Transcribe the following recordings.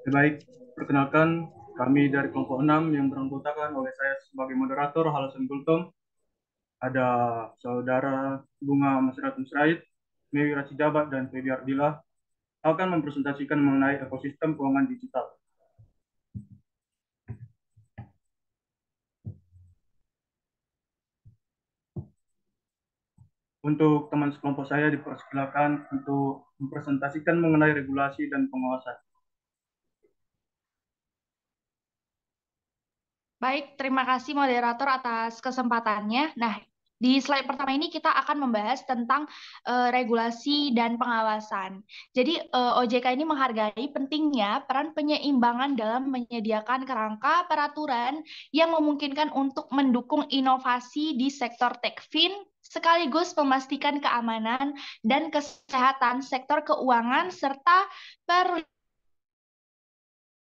Baik, perkenalkan kami dari kelompok 6 yang beranggotakan oleh saya sebagai moderator Halasan Gultom, ada saudara Bunga Masyarat Musraid, Mewi Jabat, dan Feby Ardila akan mempresentasikan mengenai ekosistem keuangan digital. Untuk teman sekelompok saya dipersilakan untuk mempresentasikan mengenai regulasi dan pengawasan. Baik, terima kasih moderator atas kesempatannya. Nah, di slide pertama ini kita akan membahas tentang regulasi dan pengawasan. Jadi OJK ini menghargai pentingnya peran penyeimbangan dalam menyediakan kerangka peraturan yang memungkinkan untuk mendukung inovasi di sektor techfin sekaligus memastikan keamanan dan kesehatan sektor keuangan serta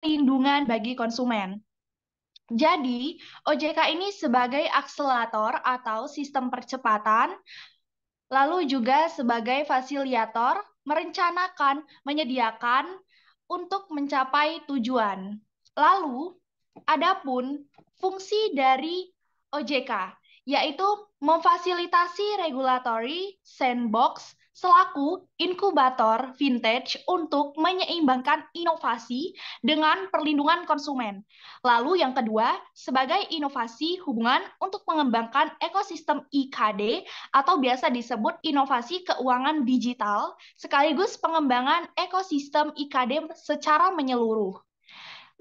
perlindungan bagi konsumen. Jadi, OJK ini sebagai akselerator atau sistem percepatan, lalu juga sebagai fasilitator, merencanakan, menyediakan untuk mencapai tujuan. Lalu, adapun fungsi dari OJK, yaitu memfasilitasi regulatory sandbox selaku inkubator vintage untuk menyeimbangkan inovasi dengan perlindungan konsumen. Lalu yang kedua, sebagai inovasi hubungan untuk mengembangkan ekosistem IKD atau biasa disebut inovasi keuangan digital, sekaligus pengembangan ekosistem IKD secara menyeluruh.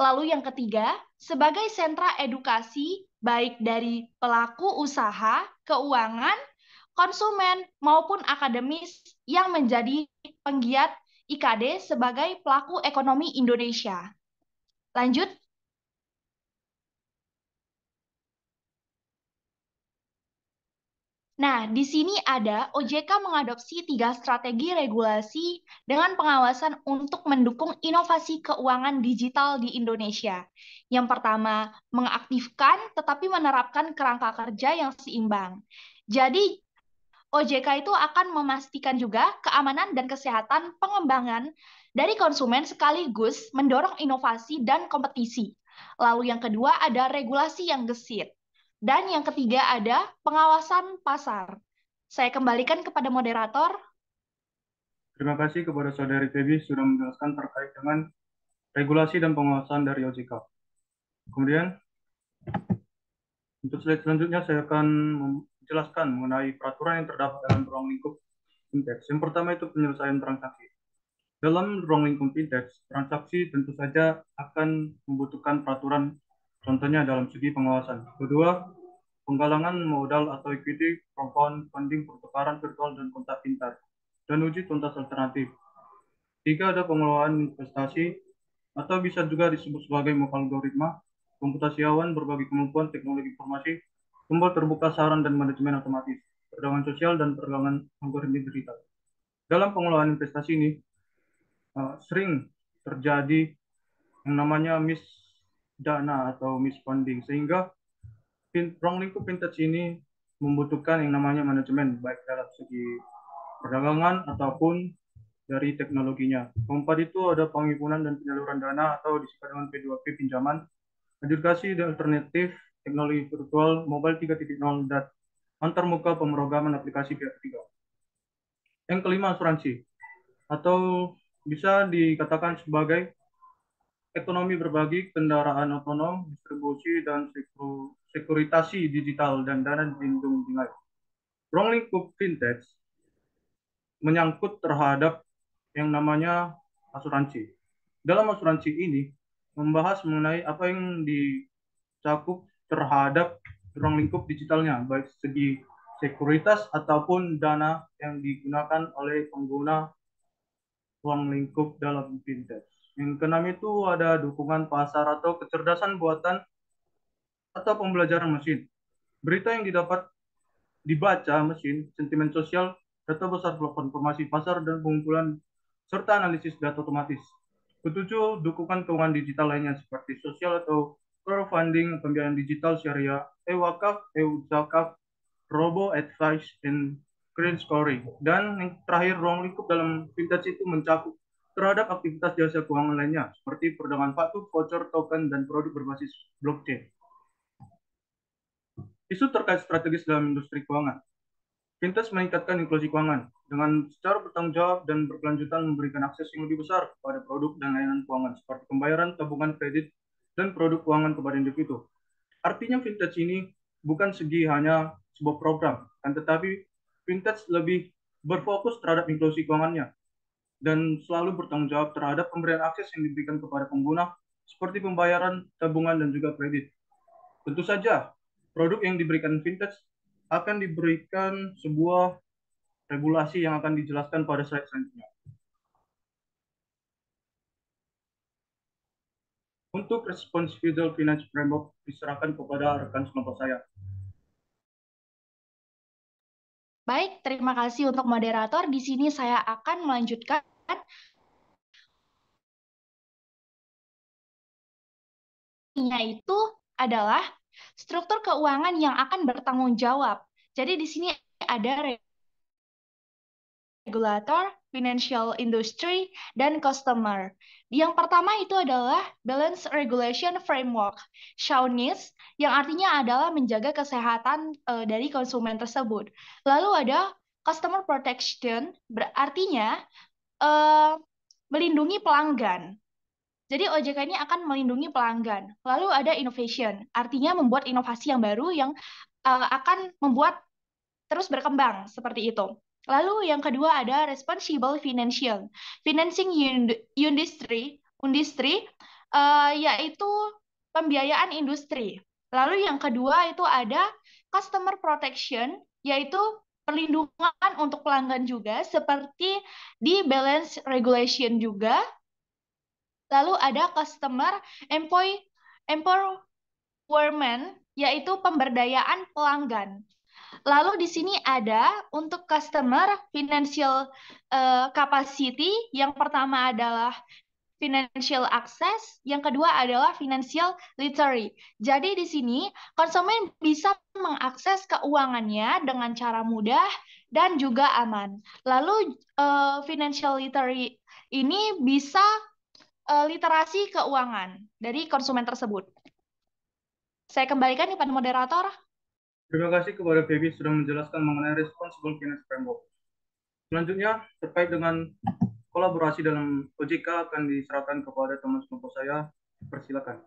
Lalu yang ketiga, sebagai sentra edukasi baik dari pelaku usaha, keuangan, konsumen, maupun akademis yang menjadi penggiat IKD sebagai pelaku ekonomi Indonesia. Lanjut. Nah, di sini ada OJK mengadopsi 3 strategi regulasi dengan pengawasan untuk mendukung inovasi keuangan digital di Indonesia. Yang pertama, mengaktifkan tetapi menerapkan kerangka kerja yang seimbang. Jadi, OJK itu akan memastikan juga keamanan dan kesehatan pengembangan dari konsumen sekaligus mendorong inovasi dan kompetisi. Lalu yang kedua ada regulasi yang gesit. Dan yang ketiga ada pengawasan pasar. Saya kembalikan kepada moderator. Terima kasih kepada Saudari Feby sudah menjelaskan terkait dengan regulasi dan pengawasan dari OJK. Kemudian, untuk slide selanjutnya saya akan menjelaskan mengenai peraturan yang terdapat dalam ruang lingkup fintech. Yang pertama itu penyelesaian transaksi. Dalam ruang lingkup fintech, transaksi tentu saja akan membutuhkan peraturan, contohnya dalam segi pengawasan. Kedua, penggalangan modal atau equity, crowdfunding, pertukaran virtual, dan kontak pintar, dan uji tuntas alternatif. Tiga, ada pengelolaan investasi, atau bisa juga disebut sebagai algoritma, komputasi awan, berbagai kemampuan teknologi informasi, tombol terbuka saran dan manajemen otomatis, perdagangan sosial, dan perdagangan algoritma digital. Dalam pengelolaan investasi ini, sering terjadi yang namanya miss dana atau misfunding, sehingga ruang lingkup fintech ini membutuhkan yang namanya manajemen, baik dalam segi perdagangan ataupun dari teknologinya. Keempat itu ada penghimpunan dan penyaluran dana atau disebut dengan P2P pinjaman, edukasi dan alternatif, teknologi virtual, mobile 3.0, dan antarmuka pemrograman aplikasi pihak ketiga. Yang kelima, asuransi, atau bisa dikatakan sebagai ekonomi berbagi, kendaraan otonom, distribusi, dan sekuritasi digital, dan dana lindung nilai. Ruang lingkup fintech menyangkut terhadap yang namanya asuransi. Dalam asuransi ini membahas mengenai apa yang dicakup terhadap ruang lingkup digitalnya, baik segi sekuritas ataupun dana yang digunakan oleh pengguna ruang lingkup dalam fintech. Yang keenam itu ada dukungan pasar atau kecerdasan buatan atau pembelajaran mesin. Berita yang dibaca mesin, sentimen sosial, data besar platform informasi pasar, dan pengumpulan serta analisis data otomatis. Ketujuh, dukungan keuangan digital lainnya seperti sosial atau crowdfunding, pembiayaan digital syariah, e-wakaf, e-zakaf, robo advice, dan credit scoring. Dan yang terakhir, ruang lingkup dalam fintech itu mencakup terhadap aktivitas jasa keuangan lainnya, seperti perdagangan faktur, voucher, token, dan produk berbasis blockchain. Isu terkait strategis dalam industri keuangan. Fintech meningkatkan inklusi keuangan dengan secara bertanggung jawab dan berkelanjutan memberikan akses yang lebih besar kepada produk dan layanan keuangan seperti pembayaran, tabungan kredit, dan produk keuangan kepada individu. Artinya fintech ini bukan segi hanya sebuah program, kan tetapi fintech lebih berfokus terhadap inklusi keuangannya dan selalu bertanggung jawab terhadap pemberian akses yang diberikan kepada pengguna seperti pembayaran, tabungan, dan juga kredit. Tentu saja, produk yang diberikan fintech akan diberikan sebuah regulasi yang akan dijelaskan pada slide selanjutnya. Untuk Responsible Finance Framework diserahkan kepada rekan sekelompok saya. Baik, terima kasih untuk moderator. Di sini saya akan melanjutkan yaitu adalah struktur keuangan yang akan bertanggung jawab. Jadi di sini ada regulator, financial industry, dan customer. Yang pertama itu adalah Balance Regulation Framework, SHAUNIS, yang artinya adalah menjaga kesehatan dari konsumen tersebut. Lalu ada Customer Protection, berartinya melindungi pelanggan. Jadi OJK ini akan melindungi pelanggan. Lalu ada innovation, artinya membuat inovasi yang baru yang akan membuat terus berkembang seperti itu. Lalu yang kedua ada responsible financial, financing industry, yaitu pembiayaan industri. Lalu yang kedua itu ada customer protection, yaitu perlindungan untuk pelanggan juga, seperti di balance regulation juga. Lalu ada customer empowerment, yaitu pemberdayaan pelanggan. Lalu di sini ada untuk customer financial capacity, yang pertama adalah financial access, yang kedua adalah financial literacy. Jadi di sini konsumen bisa mengakses keuangannya dengan cara mudah dan juga aman. Lalu financial literacy ini bisa literasi keuangan dari konsumen tersebut. Saya kembalikan kepada moderator. Terima kasih kepada Feby sudah menjelaskan mengenai Responsible Finance Framework. Selanjutnya, terkait dengan kolaborasi dalam OJK akan diserahkan kepada teman sekelompok saya. Persilakan.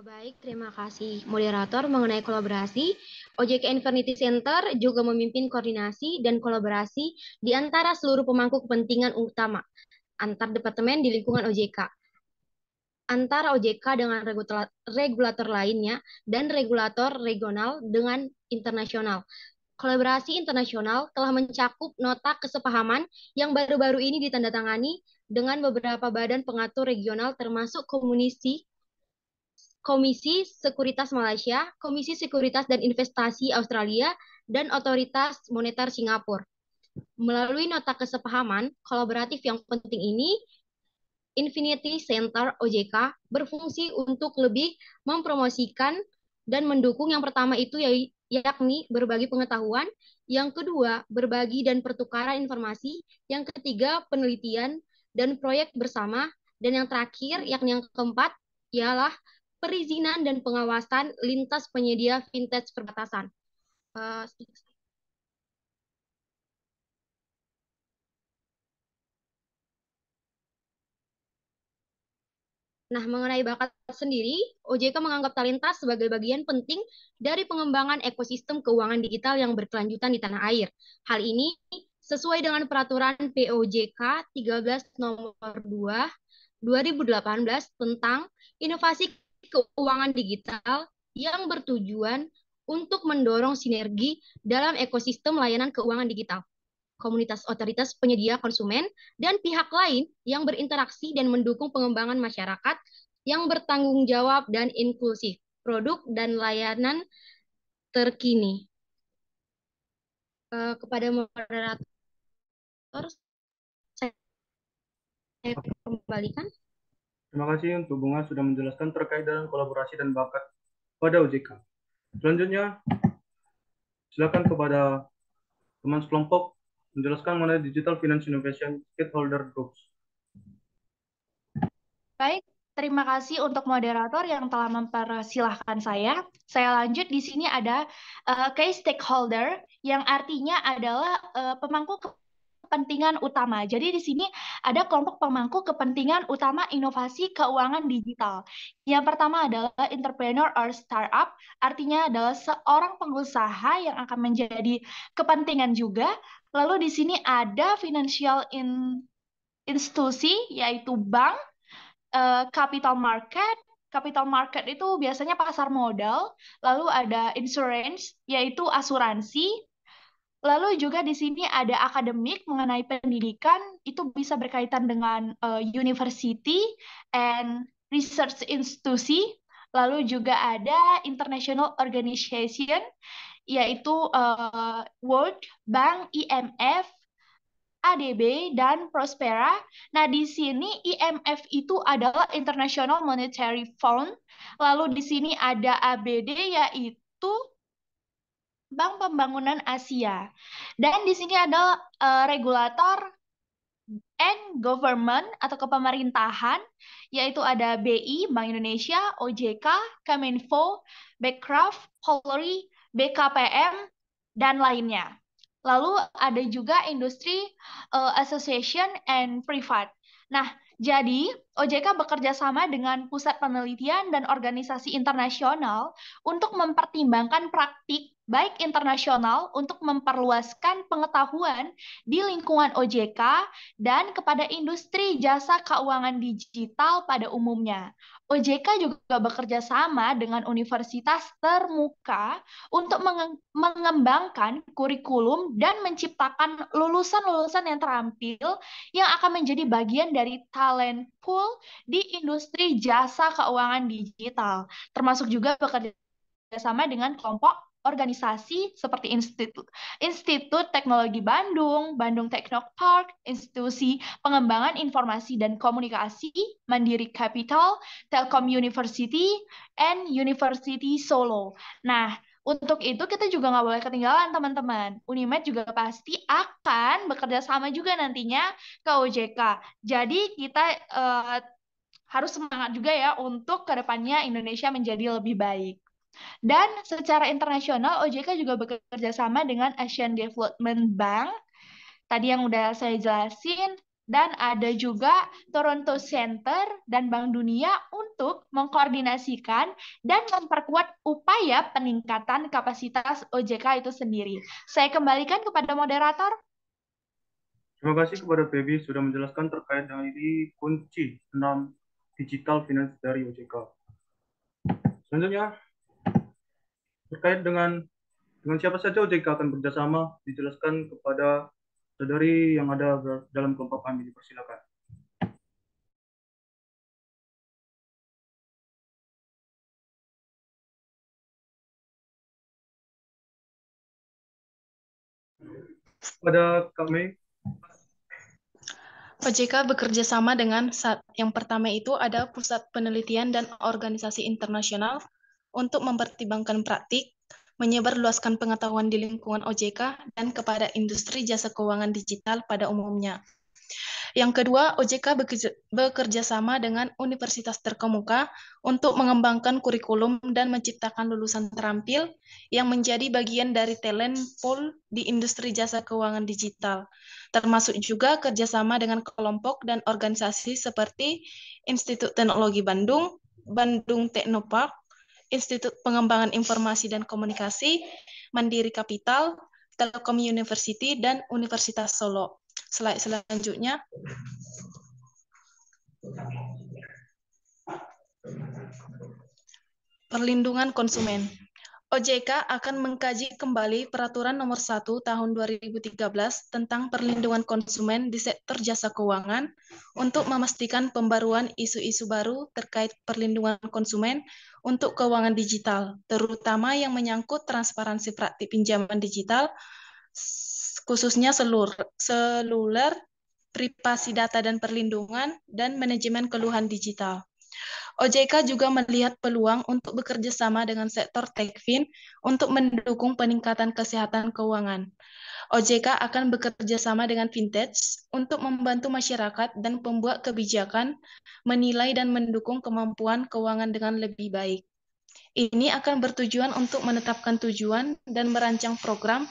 Baik, terima kasih moderator. Mengenai kolaborasi, OJK Infinity Center juga memimpin koordinasi dan kolaborasi di antara seluruh pemangku kepentingan utama antar departemen di lingkungan OJK, antara OJK dengan regulator lainnya, dan regulator regional dengan internasional. Kolaborasi internasional telah mencakup nota kesepahaman yang baru-baru ini ditandatangani dengan beberapa badan pengatur regional termasuk Komisi Sekuritas Malaysia, Komisi Sekuritas dan Investasi Australia, dan Otoritas Moneter Singapura. Melalui nota kesepahaman kolaboratif yang penting ini, Infinity Center OJK berfungsi untuk lebih mempromosikan dan mendukung yang pertama itu yakni berbagi pengetahuan, yang kedua berbagi dan pertukaran informasi, yang ketiga penelitian dan proyek bersama, dan yang terakhir yakni yang keempat ialah perizinan dan pengawasan lintas penyedia fintech perbatasan. Nah, mengenai bakat sendiri, OJK menganggap talenta sebagai bagian penting dari pengembangan ekosistem keuangan digital yang berkelanjutan di tanah air. Hal ini sesuai dengan peraturan POJK 13 nomor 2 2018 tentang inovasi keuangan digital yang bertujuan untuk mendorong sinergi dalam ekosistem layanan keuangan digital, komunitas otoritas penyedia konsumen, dan pihak lain yang berinteraksi dan mendukung pengembangan masyarakat yang bertanggung jawab dan inklusif, produk dan layanan terkini. Kepada moderator, saya kembalikan. Terima kasih untuk Bunga sudah menjelaskan terkait dengan kolaborasi dan bakat pada OJK. Selanjutnya, silakan kepada teman sekelompok menjelaskan mengenai Digital Finance Innovation Stakeholder Groups. Baik, terima kasih untuk moderator yang telah mempersilahkan saya. Saya lanjut, di sini ada key stakeholder yang artinya adalah pemangku kepentingan utama. Jadi di sini ada kelompok pemangku kepentingan utama inovasi keuangan digital. Yang pertama adalah entrepreneur or startup, artinya adalah seorang pengusaha yang akan menjadi kepentingan juga. Lalu di sini ada financial institusi, yaitu bank, capital market. Capital market itu biasanya pasar modal. Lalu ada insurance, yaitu asuransi. Lalu juga di sini ada akademik mengenai pendidikan, itu bisa berkaitan dengan university and research institusi. Lalu juga ada international organization, yaitu World Bank, IMF, ADB, dan Prospera. Nah, di sini IMF itu adalah International Monetary Fund. Lalu di sini ada ABD, yaitu Bank Pembangunan Asia. Dan di sini ada regulator and government atau kepemerintahan, yaitu ada BI, Bank Indonesia, OJK, Kemenfo, Bekraf, Polri, BKPM, dan lainnya. Lalu ada juga industri association and private. Nah, jadi OJK bekerja sama dengan pusat penelitian dan organisasi internasional untuk mempertimbangkan praktik baik internasional untuk memperluaskan pengetahuan di lingkungan OJK dan kepada industri jasa keuangan digital pada umumnya. OJK juga bekerja sama dengan universitas termuka untuk mengembangkan kurikulum dan menciptakan lulusan-lulusan yang terampil yang akan menjadi bagian dari talent pool di industri jasa keuangan digital, termasuk juga bekerja sama dengan kelompok organisasi seperti Institut Teknologi Bandung, Bandung Technopark, Institusi Pengembangan Informasi dan Komunikasi, Mandiri Capital, Telkom University, and University Solo. Nah, untuk itu kita juga nggak boleh ketinggalan teman-teman. Unimed juga pasti akan bekerja sama juga nantinya ke OJK. Jadi kita harus semangat juga ya untuk kedepannya Indonesia menjadi lebih baik. Dan secara internasional, OJK juga bekerja sama dengan Asian Development Bank, tadi yang udah saya jelasin, dan ada juga Toronto Center dan Bank Dunia untuk mengkoordinasikan dan memperkuat upaya peningkatan kapasitas OJK itu sendiri. Saya kembalikan kepada moderator. Terima kasih kepada Baby sudah menjelaskan terkait dengan ini kunci 6 digital finance dari OJK. Selanjutnya, terkait dengan siapa saja OJK akan bekerjasama, dijelaskan kepada saudari yang ada dalam kelompok kami. Dipersilakan. Pada kami, OJK bekerja sama dengan yang pertama itu ada Pusat Penelitian dan Organisasi Internasional untuk mempertimbangkan praktik, menyebarluaskan pengetahuan di lingkungan OJK, dan kepada industri jasa keuangan digital pada umumnya. Yang kedua, OJK bekerja sama dengan universitas terkemuka untuk mengembangkan kurikulum dan menciptakan lulusan terampil yang menjadi bagian dari talent pool di industri jasa keuangan digital, termasuk juga kerjasama dengan kelompok dan organisasi seperti Institut Teknologi Bandung, Bandung Technopark, Institut Pengembangan Informasi dan Komunikasi, Mandiri Capital, Telkom University, dan Universitas Solo. Slide selanjutnya. Perlindungan konsumen. OJK akan mengkaji kembali Peraturan Nomor 1 Tahun 2013 tentang perlindungan konsumen di sektor jasa keuangan untuk memastikan pembaruan isu-isu baru terkait perlindungan konsumen untuk keuangan digital, terutama yang menyangkut transparansi praktik pinjaman digital, khususnya seluler, privasi data dan perlindungan, dan manajemen keluhan digital. OJK juga melihat peluang untuk bekerja sama dengan sektor Techfin untuk mendukung peningkatan kesehatan keuangan. OJK akan bekerja sama dengan fintech untuk membantu masyarakat dan pembuat kebijakan menilai dan mendukung kemampuan keuangan dengan lebih baik. Ini akan bertujuan untuk menetapkan tujuan dan merancang program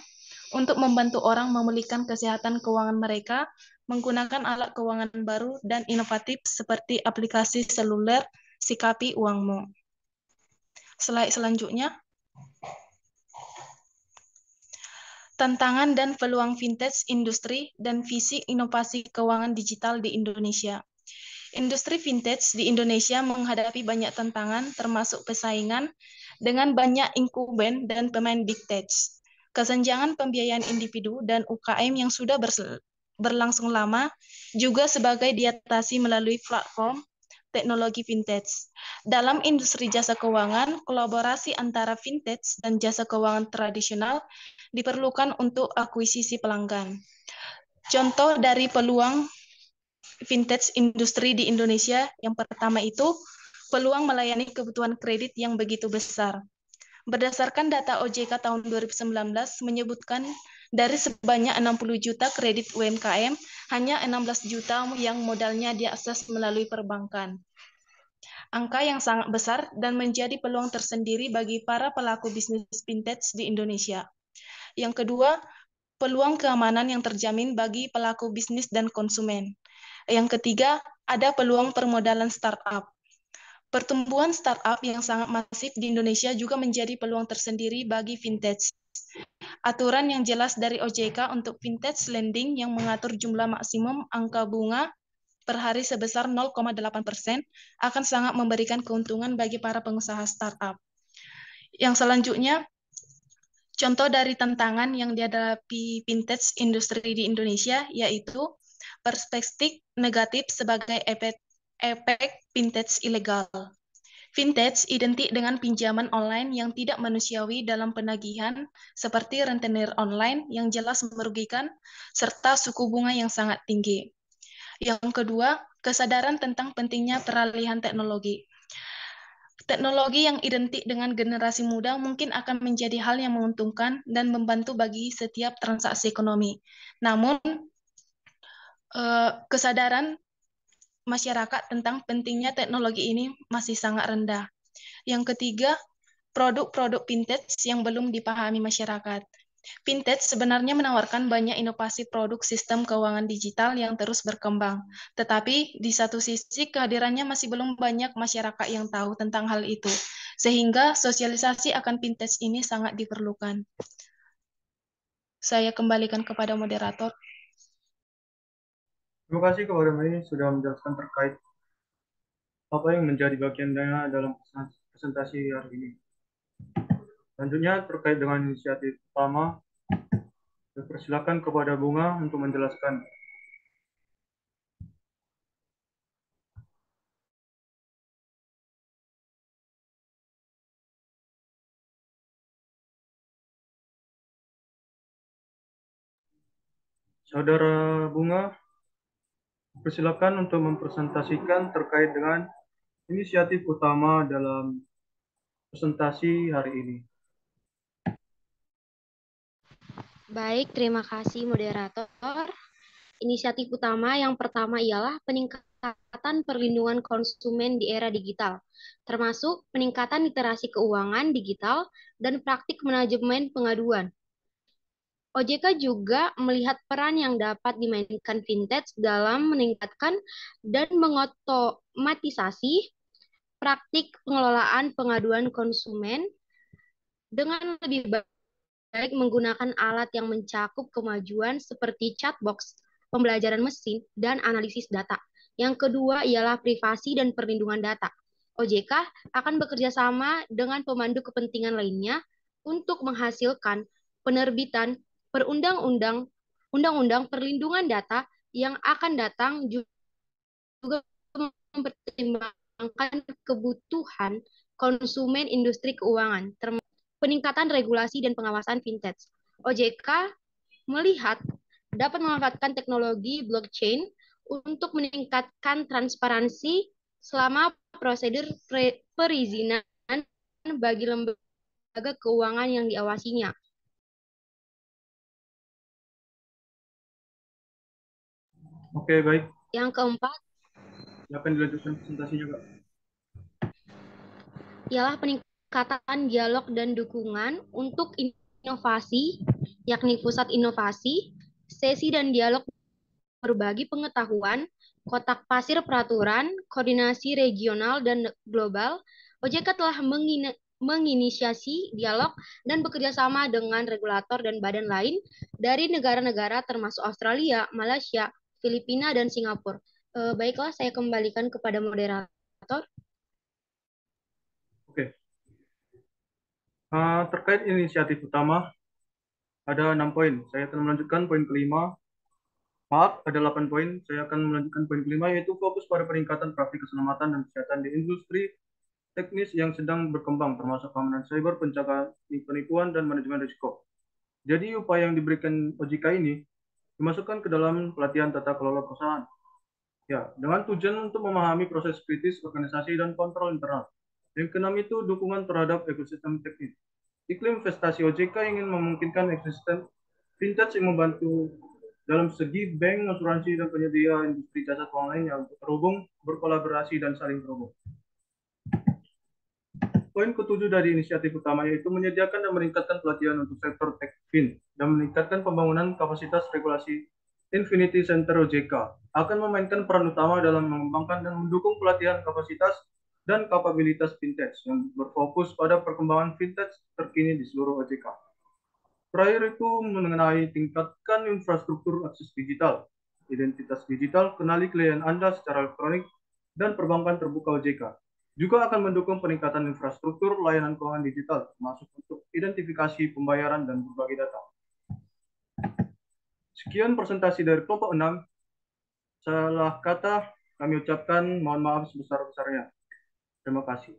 untuk membantu orang memulihkan kesehatan keuangan mereka menggunakan alat keuangan baru dan inovatif seperti aplikasi seluler Sikapi Uangmu. Slide selanjutnya. Tantangan dan peluang fintech industri dan visi inovasi keuangan digital di Indonesia. Industri fintech di Indonesia menghadapi banyak tantangan termasuk persaingan dengan banyak incumbent dan pemain big tech. Kesenjangan pembiayaan individu dan UKM yang sudah berlangsung lama juga sebagai diatasi melalui platform teknologi fintech. Dalam industri jasa keuangan, kolaborasi antara fintech dan jasa keuangan tradisional diperlukan untuk akuisisi pelanggan. Contoh dari peluang fintech industri di Indonesia yang pertama itu peluang melayani kebutuhan kredit yang begitu besar. Berdasarkan data OJK tahun 2019 menyebutkan dari sebanyak 60 juta kredit UMKM, hanya 16 juta yang modalnya diakses melalui perbankan. Angka yang sangat besar dan menjadi peluang tersendiri bagi para pelaku bisnis fintech di Indonesia. Yang kedua, peluang keamanan yang terjamin bagi pelaku bisnis dan konsumen. Yang ketiga, ada peluang permodalan startup. Pertumbuhan startup yang sangat masif di Indonesia juga menjadi peluang tersendiri bagi fintech. Aturan yang jelas dari OJK untuk fintech lending yang mengatur jumlah maksimum angka bunga per hari sebesar 0,8% akan sangat memberikan keuntungan bagi para pengusaha startup. Yang selanjutnya, contoh dari tantangan yang dihadapi fintech industri di Indonesia yaitu perspektif negatif sebagai efek fintech ilegal. Fintech identik dengan pinjaman online yang tidak manusiawi dalam penagihan seperti rentenir online yang jelas merugikan serta suku bunga yang sangat tinggi. Yang kedua, kesadaran tentang pentingnya peralihan teknologi. Teknologi yang identik dengan generasi muda mungkin akan menjadi hal yang menguntungkan dan membantu bagi setiap transaksi ekonomi. Namun, kesadaran masyarakat tentang pentingnya teknologi ini masih sangat rendah. Yang ketiga, produk-produk fintech yang belum dipahami masyarakat. Fintech sebenarnya menawarkan banyak inovasi produk sistem keuangan digital yang terus berkembang. Tetapi di satu sisi kehadirannya masih belum banyak masyarakat yang tahu tentang hal itu. Sehingga sosialisasi akan fintech ini sangat diperlukan. Saya kembalikan kepada moderator. Terima kasih kepada Mei sudah menjelaskan terkait apa yang menjadi bagiannya dalam presentasi hari ini. Selanjutnya terkait dengan inisiatif pertama, persilakan kepada Bunga untuk menjelaskan. Saudara Bunga, persilakan untuk mempresentasikan terkait dengan inisiatif utama dalam presentasi hari ini. Baik, terima kasih moderator. Inisiatif utama yang pertama ialah peningkatan perlindungan konsumen di era digital, termasuk peningkatan literasi keuangan digital dan praktik manajemen pengaduan. OJK juga melihat peran yang dapat dimainkan fintech dalam meningkatkan dan mengotomatisasi praktik pengelolaan pengaduan konsumen dengan lebih baik menggunakan alat yang mencakup kemajuan seperti chatbox, pembelajaran mesin, dan analisis data. Yang kedua ialah privasi dan perlindungan data. OJK akan bekerja sama dengan pemandu kepentingan lainnya untuk menghasilkan penerbitan undang-undang perlindungan data yang akan datang juga mempertimbangkan kebutuhan konsumen industri keuangan, termasuk peningkatan regulasi dan pengawasan fintech. OJK melihat dapat memanfaatkan teknologi blockchain untuk meningkatkan transparansi selama prosedur perizinan bagi lembaga keuangan yang diawasinya. Oke, baik. Yang keempat Silakan dilanjutkan presentasinya, Kak. ialah peningkatan dialog dan dukungan untuk inovasi, yakni pusat inovasi, sesi dan dialog berbagi pengetahuan, kotak pasir peraturan, koordinasi regional dan global. OJK telah menginisiasi dialog dan bekerja sama dengan regulator dan badan lain dari negara-negara termasuk Australia, Malaysia, Filipina, dan Singapura. Baiklah, saya kembalikan kepada moderator. Oke. Terkait inisiatif utama, ada 6 poin. Saya akan melanjutkan poin kelima. Maaf, ada 8 poin. Saya akan melanjutkan poin kelima, yaitu fokus pada peningkatan praktik keselamatan dan kesehatan di industri teknis yang sedang berkembang, termasuk keamanan cyber, pencegahan penipuan, dan manajemen risiko. Jadi, upaya yang diberikan OJK ini dimasukkan ke dalam pelatihan tata kelola perusahaan. Ya, dengan tujuan untuk memahami proses kritis organisasi dan kontrol internal. Yang keenam itu dukungan terhadap ekosistem teknis. Iklim investasi OJK ingin memungkinkan ekosistem fintech yang membantu dalam segi bank, asuransi, dan penyedia industri jasa keuangan lainnya untuk terhubung, berkolaborasi, dan saling terhubung. Poin ketujuh dari inisiatif utama yaitu menyediakan dan meningkatkan pelatihan untuk sektor TechFin dan meningkatkan pembangunan kapasitas regulasi Infinity Center OJK akan memainkan peran utama dalam mengembangkan dan mendukung pelatihan kapasitas dan kapabilitas fintech yang berfokus pada perkembangan fintech terkini di seluruh OJK. Terakhir itu mengenai tingkatkan infrastruktur akses digital, identitas digital, kenali klien Anda secara elektronik, dan perbankan terbuka OJK. Juga akan mendukung peningkatan infrastruktur layanan keuangan digital, termasuk untuk identifikasi pembayaran dan berbagi data. Sekian presentasi dari kelompok 6. Salah kata kami ucapkan mohon maaf sebesar-besarnya. Terima kasih.